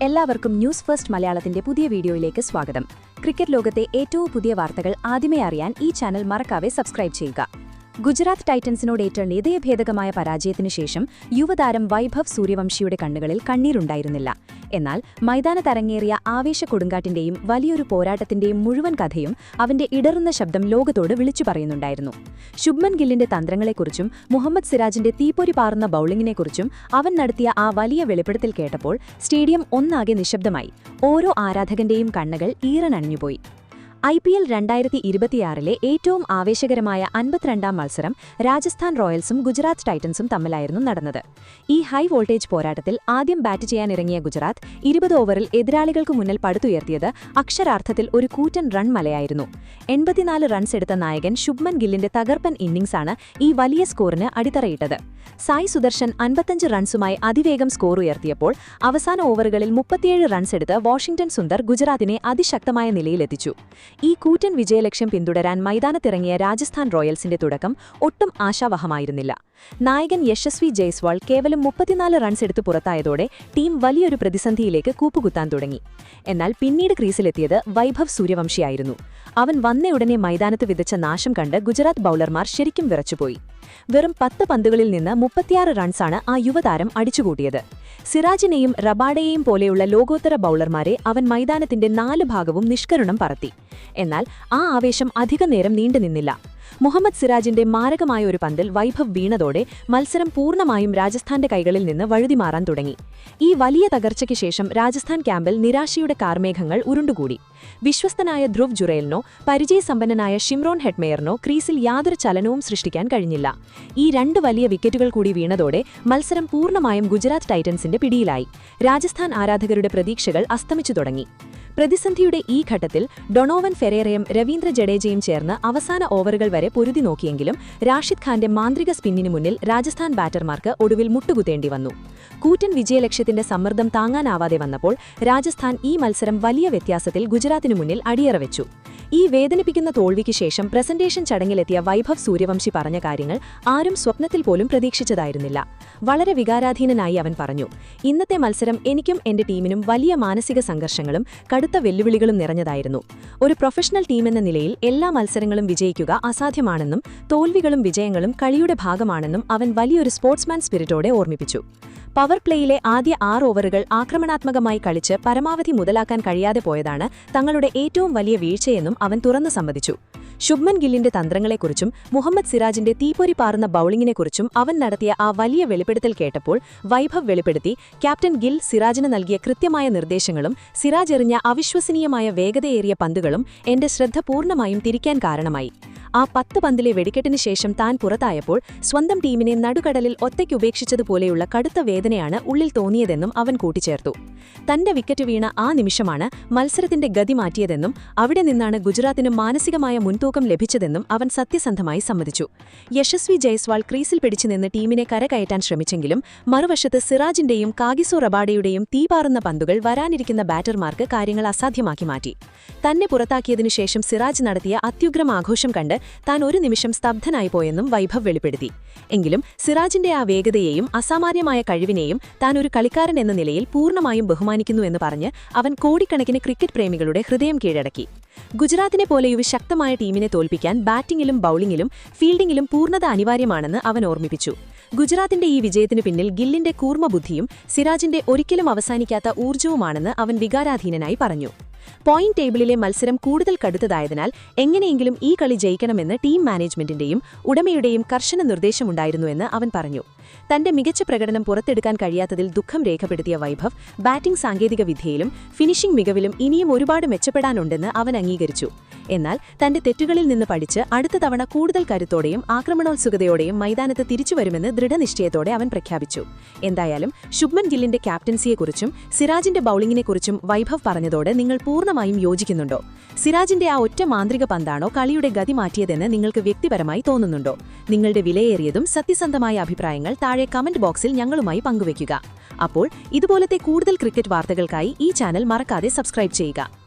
എല്ലാവർക്കും news first മലയാളത്തിന്റെ പുതിയ വീഡിയോയിലേക്ക് സ്വാഗതം. ക്രിക്കറ്റ് ലോകത്തെ ഏറ്റവും പുതിയ വാർത്തകൾ ആദ്യമേ അറിയാൻ ഈ ചാനൽ മറക്കാതെ സബ്സ്ക്രൈബ് ചെയ്യുക. ഗുജറാത്ത് ടൈറ്റൻസിനോടേറ്റ ഹൃദയഭേദകമായ പരാജയത്തിനു ശേഷം യുവതാരം വൈഭവ് സൂര്യവംശിയുടെ കണ്ണുകളിൽ കണ്ണീരുണ്ടായിരുന്നില്ല. എന്നാൽ മൈതാനത്തരങ്ങേറിയ ആവേശ കൊടുങ്കാറ്റിന്റെയും വലിയൊരു പോരാട്ടത്തിന്റെയും മുഴുവൻ കഥയും അവന്റെ ഇടറുന്ന ശബ്ദം ലോകത്തോട് വിളിച്ചു പറയുന്നുണ്ടായിരുന്നു. ശുഭ്മൻ ഗില്ലിന്റെ തന്ത്രങ്ങളെക്കുറിച്ചും മുഹമ്മദ് സിറാജിന്റെ തീപ്പൊരി പാറുന്ന ബൌളിംഗിനെക്കുറിച്ചും അവൻ നടത്തിയ ആ വലിയ വെളിപ്പെടുത്തൽ കേട്ടപ്പോൾ സ്റ്റേഡിയം ഒന്നാകെ നിശബ്ദമായി. ഓരോ ആരാധകന്റെയും കണ്ണുകൾ ഈറനണിഞ്ഞുപോയി. IPL 2026 ഏറ്റവും ആവേശകരമായ 52ാം മത്സരം രാജസ്ഥാൻ റോയൽസും ഗുജറാത്ത് ടൈറ്റൻസും തമ്മിലായിരുന്നു നടന്നത്. ഈ ഹൈ വോൾട്ടേജ് പോരാട്ടത്തിൽ ആദ്യം ബാറ്റ് ചെയ്യാനിറങ്ങിയ ഗുജറാത്ത് 20 ഓവറിൽ എതിരാളികൾക്ക് മുന്നിൽ പടുത്തുയർത്തിയത് അക്ഷരാർത്ഥത്തിൽ ഒരു കൂറ്റൻ റൺ മലയായിരുന്നു. 84 റൺസ് എടുത്ത നായകൻ ശുഭ്മൻ ഗില്ലിന്റെ തകർപ്പൻ ഇന്നിംഗ്സാണ് ഈ വലിയ സ്കോറിന് അടിത്തറയിട്ടത്. സായ് സുദർശൻ 55 റൺസുമായി അതിവേഗം സ്കോർ ഉയർത്തിയപ്പോൾ അവസാന ഓവറുകളിൽ 37 റൺസ് എടുത്ത് വാഷിംഗ്ടൺ സുന്ദർ ഗുജറാത്തിനെ അതിശക്തമായ നിലയിലെത്തിച്ചു. ഈ കൂറ്റൻ വിജയലക്ഷ്യം പിന്തുടരാൻ മൈതാനത്തിറങ്ങിയ രാജസ്ഥാൻ റോയൽസിന്റെ തുടക്കം ഒട്ടും ആശാവഹമായിരുന്നില്ല. നായകൻ യശസ്വി ജയ്സ്വാൾ കേവലം 34 റൺസ് എടുത്തു പുറത്തായതോടെ ടീം വലിയൊരു പ്രതിസന്ധിയിലേക്ക് കൂപ്പുകുത്താൻ തുടങ്ങി. എന്നാൽ പിന്നീട് ക്രീസിലെത്തിയത് വൈഭവ് സൂര്യവംശിയായിരുന്നു. അവൻ വന്നയുടനെ മൈതാനത്ത് വിതച്ച നാശം കണ്ട് ഗുജറാത്ത് ബൌളർമാർ ശരിക്കും വിറച്ചുപോയി. വെറും 10 പന്തുകളിൽ നിന്ന് 36 റൺസാണ് ആ യുവതാരം അടിച്ചുകൂട്ടിയത്. സിറാജിനെയും റബാഡയെയും പോലെയുള്ള ലോകോത്തര ബൌളർമാരെ അവൻ മൈതാനത്തിന്റെ 4 ഭാഗവും നിഷ്കരുണം പറത്തി. എന്നാൽ ആ ആവേശം അധികനേരം നീണ്ടുനിന്നില്ല. മുഹമ്മദ് സിറാജിന്റെ മാരകമായ ഒരു പന്തിൽ വൈഭവ് വീണതോടെ മത്സരം പൂർണ്ണമായും രാജസ്ഥാന്റെ കൈകളിൽ നിന്ന് വഴുതിമാറാൻ തുടങ്ങി. ഈ വലിയ തകർച്ചയ്ക്ക് ശേഷം രാജസ്ഥാൻ ക്യാമ്പിൽ നിരാശയുടെ കാർമേഘങ്ങൾ ഉരുണ്ടുകൂടി. വിശ്വസ്തനായ ധ്രുവ് ജുറേലിനോ പരിചയസമ്പന്നനായ ഷിംറോൺ ഹെറ്റ്മെയറിനോ ക്രീസിൽ യാതൊരു ചലനവും സൃഷ്ടിക്കാൻ കഴിഞ്ഞില്ല. ഈ 2 വലിയ വിക്കറ്റുകൾ കൂടി വീണതോടെ മത്സരം പൂർണ്ണമായും ഗുജറാത്ത് ടൈറ്റൻസിന്റെ പിടിയിലായി. രാജസ്ഥാൻ ആരാധകരുടെ പ്രതീക്ഷകൾ അസ്തമിച്ചു തുടങ്ങി. പ്രതിസന്ധിയുടെ ഈ ഘട്ടത്തിൽ ഡൊണോവൻ ഫെരേറയും രവീന്ദ്ര ജഡേജയും ചേർന്ന് അവസാന ഓവറുകൾ വരെ പൊരുതി നോക്കിയെങ്കിലും റാഷിദ് ഖാന്റെ മാന്ത്രിക സ്പിന്നിനു മുന്നിൽ രാജസ്ഥാൻ ബാറ്റർമാർക്ക് ഒടുവിൽ മുട്ടുകുത്തേണ്ടി വന്നു. കൂറ്റൻ വിജയലക്ഷ്യത്തിന്റെ സമ്മർദ്ദം താങ്ങാനാവാതെ വന്നപ്പോൾ രാജസ്ഥാൻ ഈ മത്സരം വലിയ വ്യത്യാസത്തിൽ ഗുജറാത്തിനു മുന്നിൽ അടിയറവെച്ചു. ഈ വേദനിപ്പിക്കുന്ന തോൽവിക്ക് ശേഷം പ്രസന്റേഷൻ ചടങ്ങിലെത്തിയ വൈഭവ് സൂര്യവംശി പറഞ്ഞ കാര്യങ്ങൾ ആരും സ്വപ്നത്തിൽ പോലും പ്രതീക്ഷിച്ചതായിരുന്നില്ല. വളരെ വികാരാധീനനായി അവൻ പറഞ്ഞു, "ഇന്നത്തെ മത്സരം എനിക്കും എന്റെ ടീമിനും വലിയ മാനസിക സംഘർഷങ്ങളും കടുത്ത വെല്ലുവിളികളും നിറഞ്ഞതായിരുന്നു. ഒരു പ്രൊഫഷണൽ ടീമെന്ന നിലയിൽ എല്ലാ മത്സരങ്ങളും വിജയിക്കുക അസാധ്യമാണെന്നും തോൽവികളും വിജയങ്ങളും കളിയുടെ ഭാഗമാണെന്നും അവൻ വലിയൊരു സ്പോർട്സ്മാൻ സ്പിരിറ്റോടെ ഓർമ്മിപ്പിച്ചു. പവർ പ്ലേയിലെ ആദ്യ 6 ഓവറുകൾ ആക്രമണാത്മകമായി കളിച്ച് പരമാവധി മുതലാക്കാൻ കഴിയാതെ പോയതാണ് തങ്ങളുടെ ഏറ്റവും വലിയ വീഴ്ചയെന്നും അവൻ തുറന്നു സമ്മതിച്ചു. ശുഭ്മൻ ഗില്ലിന്റെ തന്ത്രങ്ങളെക്കുറിച്ചും മുഹമ്മദ് സിറാജിന്റെ തീപ്പൊരി പാറുന്ന ബൌളിംഗിനെക്കുറിച്ചും അവൻ നടത്തിയ ആ വലിയ വെളിപ്പെടുത്തൽ കേട്ടപ്പോൾ വൈഭവ് വെളിപ്പെടുത്തി, ക്യാപ്റ്റൻ ഗിൽ സിറാജിന് നൽകിയ കൃത്യമായ നിർദ്ദേശങ്ങളും സിറാജ് എറിഞ്ഞ അവിശ്വസനീയമായ വേഗതയേറിയ പന്തുകളും എന്റെ ശ്രദ്ധ പൂർണ്ണമായും തിരിക്കാൻ കാരണമായി. ആ 10 പന്തിലെ വെടിക്കെട്ടിന് ശേഷം താൻ പുറത്തായപ്പോൾ സ്വന്തം ടീമിനെ നടുകടലിൽ ഒറ്റയ്ക്കുപേക്ഷിച്ചതുപോലെയുള്ള കടുത്ത വേദനയാണ് ഉള്ളിൽ തോന്നിയതെന്നും അവൻ കൂട്ടിച്ചേർത്തു. തന്റെ വിക്കറ്റ് വീണ ആ നിമിഷമാണ് മത്സരത്തിന്റെ ഗതി മാറ്റിയതെന്നും അവിടെ നിന്നാണ് ഗുജറാത്തിന് മാനസികമായ മുൻതൂക്കം ലഭിച്ചതെന്നും അവൻ സത്യസന്ധമായി സമ്മതിച്ചു. യശസ്വി ജയ്സ്വാൾ ക്രീസിൽ പിടിച്ചു നിന്ന് ടീമിനെ കരകയറ്റാൻ ശ്രമിച്ചെങ്കിലും മറുവശത്ത് സിറാജിന്റെയും കാഗിസോ റബാഡയുടെയും തീപാറുന്ന പന്തുകൾ വരാനിരിക്കുന്ന ബാറ്റർമാർക്ക് കാര്യങ്ങൾ അസാധ്യമാക്കി മാറ്റി. തന്നെ പുറത്താക്കിയതിനു ശേഷം സിറാജ് നടത്തിയ അത്യുഗ്രം ആഘോഷം കണ്ട് താൻ ഒരു നിമിഷം സ്തബ്ധനായി പോയെന്നും വൈഭവ് വെളിപ്പെടുത്തി. എങ്കിലും സിറാജിന്റെ ആ വേഗതയെയും അസാമാന്യമായ കഴിവിനെയും താൻ ഒരു കളിക്കാരൻ എന്ന നിലയിൽ പൂർണ്ണമായും ബഹുമാനിക്കുന്നുവെന്ന് പറഞ്ഞ് അവൻ കോടിക്കണക്കിന് ക്രിക്കറ്റ് പ്രേമികളുടെ ഹൃദയം കീഴടക്കി. ഗുജറാത്തിനെ പോലെയൊരു ശക്തമായ ടീമിനെ തോൽപ്പിക്കാൻ ബാറ്റിംഗിലും ബൌളിംഗിലും ഫീൽഡിംഗിലും പൂർണ്ണത അനിവാര്യമാണെന്ന് അവൻ ഓർമ്മിപ്പിച്ചു. ഗുജറാത്തിന്റെ ഈ വിജയത്തിനു പിന്നിൽ ഗില്ലിന്റെ കൂർമ്മബുദ്ധിയും സിറാജിന്റെ ഒരിക്കലും അവസാനിക്കാത്ത ഊർജ്ജവുമാണെന്ന് അവൻ വികാരാധീനനായി പറഞ്ഞു. പോയിന്റ് ടേബിളിലെ മത്സരം കൂടുതൽ കടുത്തതായതിനാൽ എങ്ങനെയെങ്കിലും ഈ കളി ജയിക്കണമെന്ന് ടീം മാനേജ്മെന്റിന്റെയും ഉടമയുടെയും കർശന നിർദ്ദേശമുണ്ടായിരുന്നുവെന്ന് അവൻ പറഞ്ഞു. തന്റെ മികച്ച പ്രകടനം പുറത്തെടുക്കാൻ കഴിയാത്തതിൽ ദുഃഖം രേഖപ്പെടുത്തിയ വൈഭവ് ബാറ്റിംഗ് സാങ്കേതിക വിദ്യയിലും ഫിനിഷിംഗ് മികവിലും ഇനിയും ഒരുപാട് മെച്ചപ്പെടാനുണ്ടെന്ന് അവൻ അംഗീകരിച്ചു. എന്നാൽ തന്റെ തെറ്റുകളിൽ നിന്ന് പഠിച്ച് അടുത്ത തവണ കൂടുതൽ കരുത്തോടെയും ആക്രമണോത്സുകതയോടെയും മൈതാനത്ത് തിരിച്ചുവരുമെന്ന് ദൃഢനിശ്ചയത്തോടെ അവൻ പ്രഖ്യാപിച്ചു. എന്തായാലും ശുഭ്മൻ ഗില്ലിന്റെ ക്യാപ്റ്റൻസിയെക്കുറിച്ചും സിറാജിന്റെ ബൌളിംഗിനെക്കുറിച്ചും വൈഭവ് പറഞ്ഞതോടെ നിങ്ങൾ പൂർണ്ണമായും യോജിക്കുന്നുണ്ടോ? സിറാജിന്റെ ആ ഒറ്റ മാന്ത്രിക പന്താണോ കളിയുടെ ഗതി മാറ്റിയതെന്ന് നിങ്ങൾക്ക് വ്യക്തിപരമായി തോന്നുന്നുണ്ടോ? നിങ്ങളുടെ വിലയേറിയതും സത്യസന്ധമായ അഭിപ്രായങ്ങൾ താഴെ കമന്റ് ബോക്സിൽ ഞങ്ങളുമായി പങ്കുവയ്ക്കുക. അപ്പോൾ ഇതുപോലത്തെ കൂടുതൽ ക്രിക്കറ്റ് വാർത്തകൾക്കായി ഈ ചാനൽ മറക്കാതെ സബ്സ്ക്രൈബ് ചെയ്യുക.